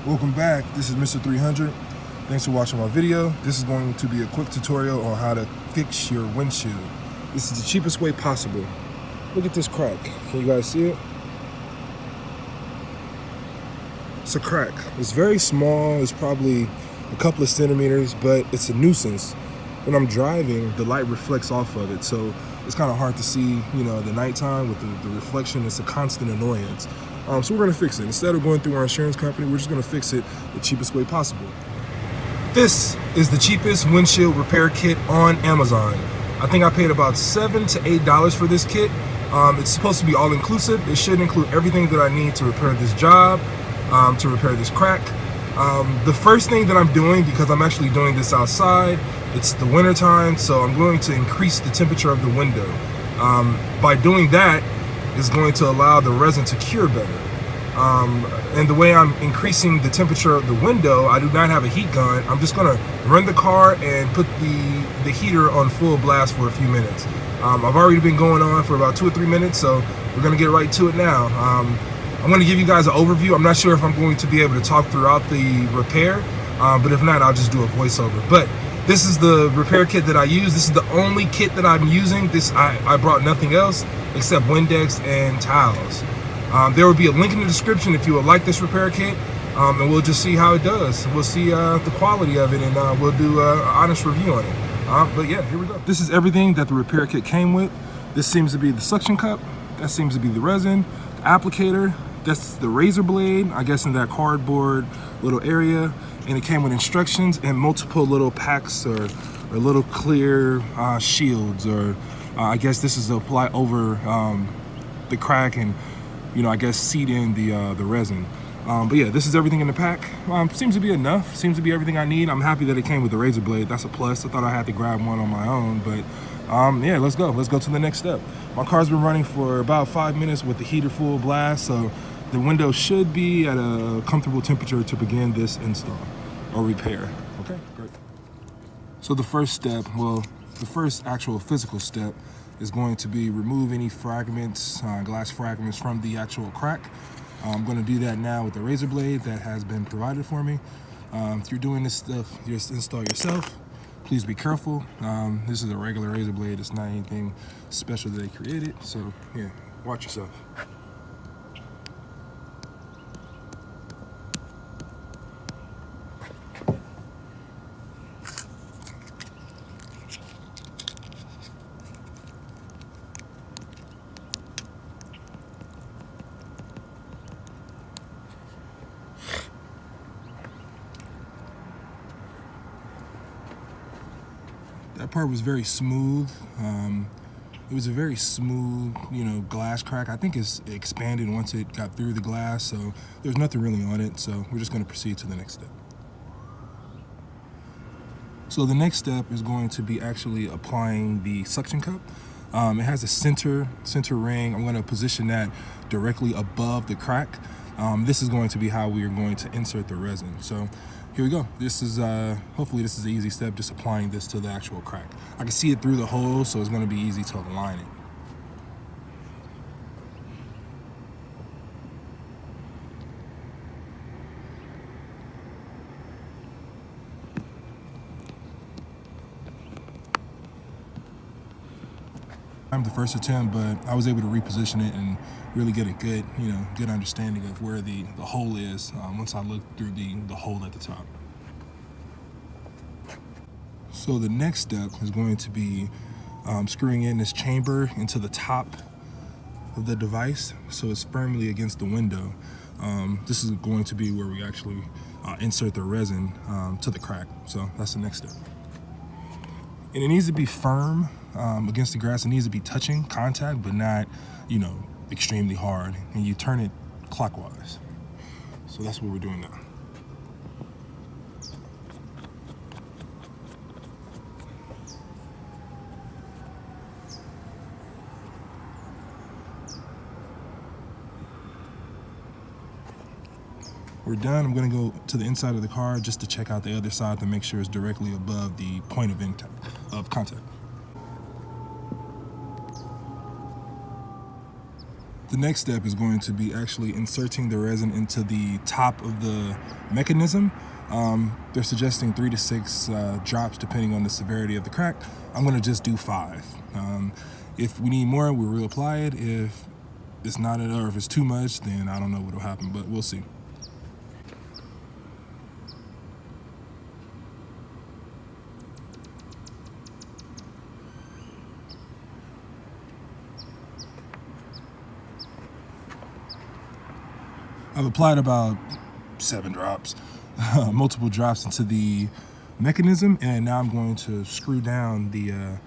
Welcome back. This is Mr. 300. Thanks for watching my video. This is going to be a quick tutorial on how to fix your windshield. This is the cheapest way possible. Look at this crack. Can you guys see it? It's a crack. It's very small. It's probably a couple of centimeters, but it's a nuisance. When I'm driving, the light reflects off of it, so it's kind of hard to see, the nighttime with the reflection. It's a constant annoyance. So we're gonna fix it. Instead of going through our insurance company, we're just gonna fix it the cheapest way possible. This is the cheapest windshield repair kit on Amazon. I think I paid about $7 to $8 for this kit. It's supposed to be all inclusive. It should include everything that I need to repair this job, to repair this crack. The first thing that I'm doing, because I'm actually doing this outside, it's the winter time, so I'm going to increase the temperature of the window. By doing that, is going to allow the resin to cure better. And the way I'm increasing the temperature of the window, I do not have a heat gun. I'm just gonna run the car and put the heater on full blast for a few minutes. I've already been going on for about 2 or 3 minutes, so we're gonna get right to it now. I'm gonna give you guys an overview. I'm not sure if I'm going to be able to talk throughout the repair, but if not, I'll just do a voiceover. But this is the repair kit that I use. This is the only kit that I'm using. I brought nothing else except Windex and towels. There will be a link in the description if you would like this repair kit, and we'll just see how it does. We'll see the quality of it, and we'll do an honest review on it. But yeah, here we go. This is everything that the repair kit came with. This seems to be the suction cup. That seems to be the resin, the applicator. That's the razor blade, I guess in that cardboard little area. And it came with instructions and multiple little packs or little clear shields, or I guess this is to apply over the crack and, I guess seat in the resin. But yeah, this is everything in the pack. Seems to be enough. Seems to be everything I need. I'm happy that it came with the razor blade. That's a plus. I thought I had to grab one on my own, but yeah, let's go. Let's go to the next step. My car's been running for about 5 minutes with the heater full blast, so the window should be at a comfortable temperature to begin this install or repair. Okay, great. So the first step, the first actual physical step is going to be remove any fragments, glass fragments from the actual crack. I'm going to do that now with the razor blade that has been provided for me. If you're doing this stuff, just install yourself. Please be careful. This is a regular razor blade. It's not anything special that they created. So yeah, watch yourself. That part was very smooth. It was a very smooth, glass crack. I think it expanded once it got through the glass, so there's nothing really on it. So we're just going to proceed to the next step. So the next step is going to be actually applying the suction cup. It has a center ring. I'm going to position that directly above the crack. This is going to be how we are going to insert the resin. So here we go. This is hopefully this is an easy step, just applying this to the actual crack. I can see it through the hole, so it's going to be easy to align it. The first attempt, but I was able to reposition it and really get a good, good understanding of where the hole is once I looked through the hole at the top. So the next step is going to be screwing in this chamber into the top of the device so it's firmly against the window. This is going to be where we actually insert the resin to the crack. So that's the next step. And it needs to be firm against the grass. It needs to be touching contact, but not, extremely hard. And you turn it clockwise. So that's what we're doing now. We're done. I'm gonna go to the inside of the car just to check out the other side to make sure it's directly above the point of contact. The next step is going to be actually inserting the resin into the top of the mechanism. They're suggesting 3 to 6 drops depending on the severity of the crack. I'm going to just do 5. If we need more, we'll reapply it. If it's not enough, or if it's too much, then I don't know what will happen, but we'll see. I've applied about 7 drops, multiple drops into the mechanism, and now I'm going to screw down the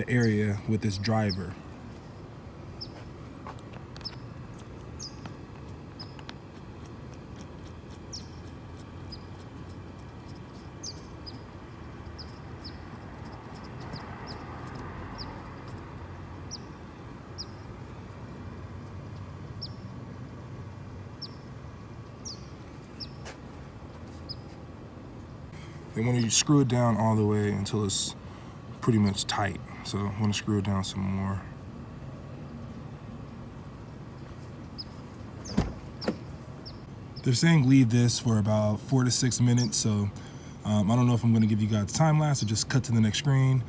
area with this driver. And when you screw it down all the way until it's pretty much tight. So I'm going to screw it down some more. They're saying leave this for about 4 to 6 minutes. So I don't know if I'm going to give you guys time lapse or just cut to the next screen.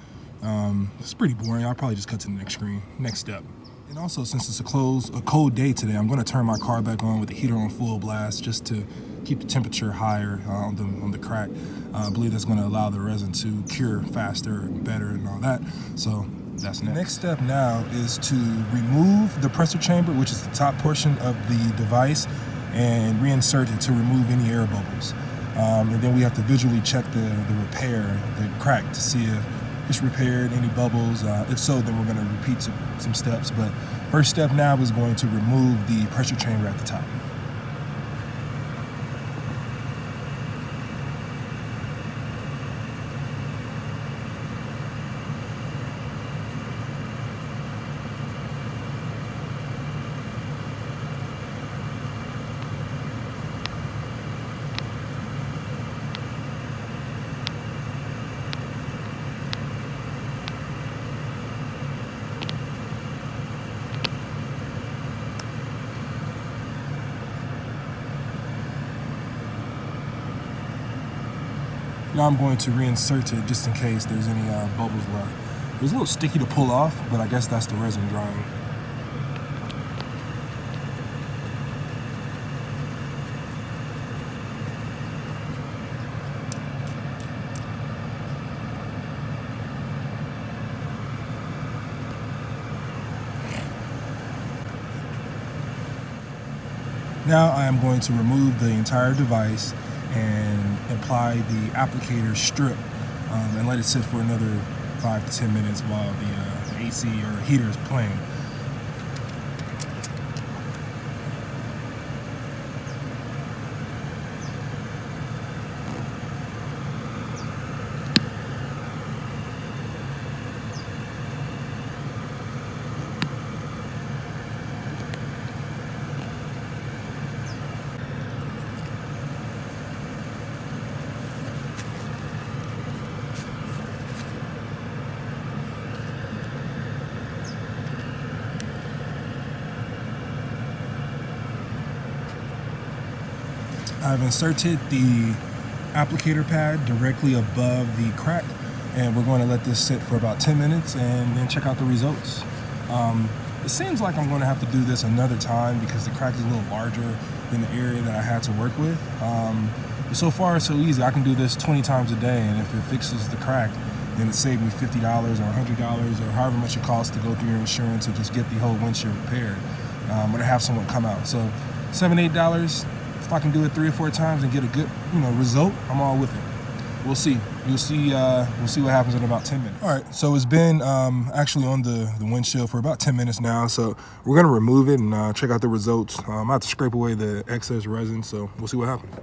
It's pretty boring. I'll probably just cut to the next screen. Next step. And also, since it's a cold day today, I'm going to turn my car back on with the heater on full blast just to keep the temperature higher on the crack. I believe that's going to allow the resin to cure faster and better and all that. So that's next. The next step now is to remove the pressure chamber, which is the top portion of the device, and reinsert it to remove any air bubbles. And then we have to visually check the repair, the crack, to see if it's repaired, any bubbles. If so, then we're going to repeat some steps. But first step now is going to remove the pressure chamber at the top. Now I'm going to reinsert it just in case there's any bubbles left. It was a little sticky to pull off, but I guess that's the resin drying. Now I am going to remove the entire device and apply the applicator strip and let it sit for another 5 to 10 minutes while the AC or heater is playing. I've inserted the applicator pad directly above the crack, and we're going to let this sit for about 10 minutes and then check out the results. It seems like I'm going to have to do this another time because the crack is a little larger than the area that I had to work with. But so far it's so easy. I can do this 20 times a day, and if it fixes the crack, then it saved me $50 or $100 or however much it costs to go through your insurance or just get the whole windshield repaired, or to have someone come out. So $7, $8. If I can do it 3 or 4 times and get a good, result, I'm all with it. We'll see. We'll see what happens in about 10 minutes. All right, so it's been actually on the windshield for about 10 minutes now. So we're gonna remove it and check out the results. I have to scrape away the excess resin, so we'll see what happens.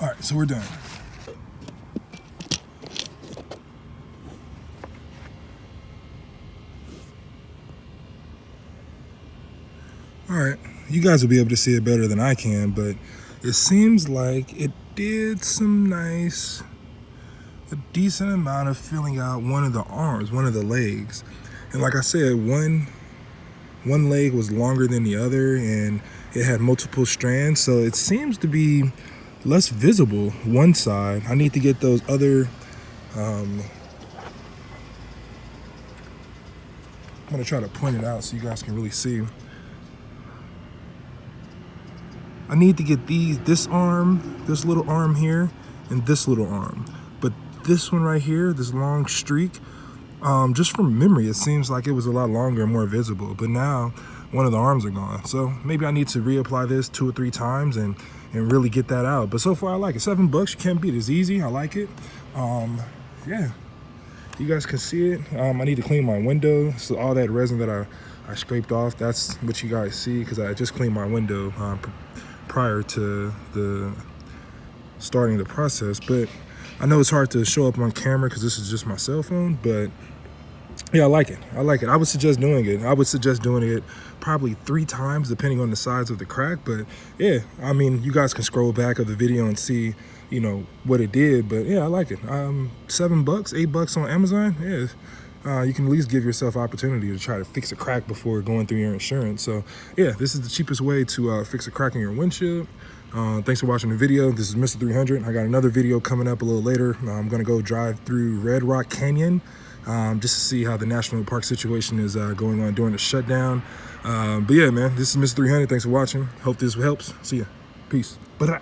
All right, so we're done. All right, you guys will be able to see it better than I can, but it seems like it did some nice, a decent amount of filling out one of the arms, one of the legs. And like I said, one leg was longer than the other and it had multiple strands, so it seems to be less visible one side. I need to get those other I'm gonna try to point it out so you guys can really see. I need to get this arm, this little arm here, and this little arm. But this one right here, this long streak, just from memory, it seems like it was a lot longer and more visible. But now one of the arms are gone. So maybe I need to reapply this 2 or 3 times and really get that out. But so far I like it. $7, you can't beat it. It's easy, I like it. Yeah, you guys can see it. I need to clean my window. So all that resin that I scraped off, that's what you guys see, because I just cleaned my window prior to the starting the process. But I know it's hard to show up on camera because this is just my cell phone, but yeah, I like it. I like it. I would suggest doing it. I would suggest doing it probably 3 times depending on the size of the crack. But yeah, I mean, you guys can scroll back of the video and see, you know, what it did. But yeah, I like it. $7, $8 on Amazon. Yeah, you can at least give yourself opportunity to try to fix a crack before going through your insurance. So yeah, this is the cheapest way to fix a crack in your windshield. Thanks for watching the video. This is Mr. 300. I got another video coming up a little later. I'm gonna go drive through Red Rock Canyon just to see how the national park situation is going on during the shutdown. But yeah, man, this is Mr. 300. Thanks for watching. Hope this helps. See ya. Peace. Bye.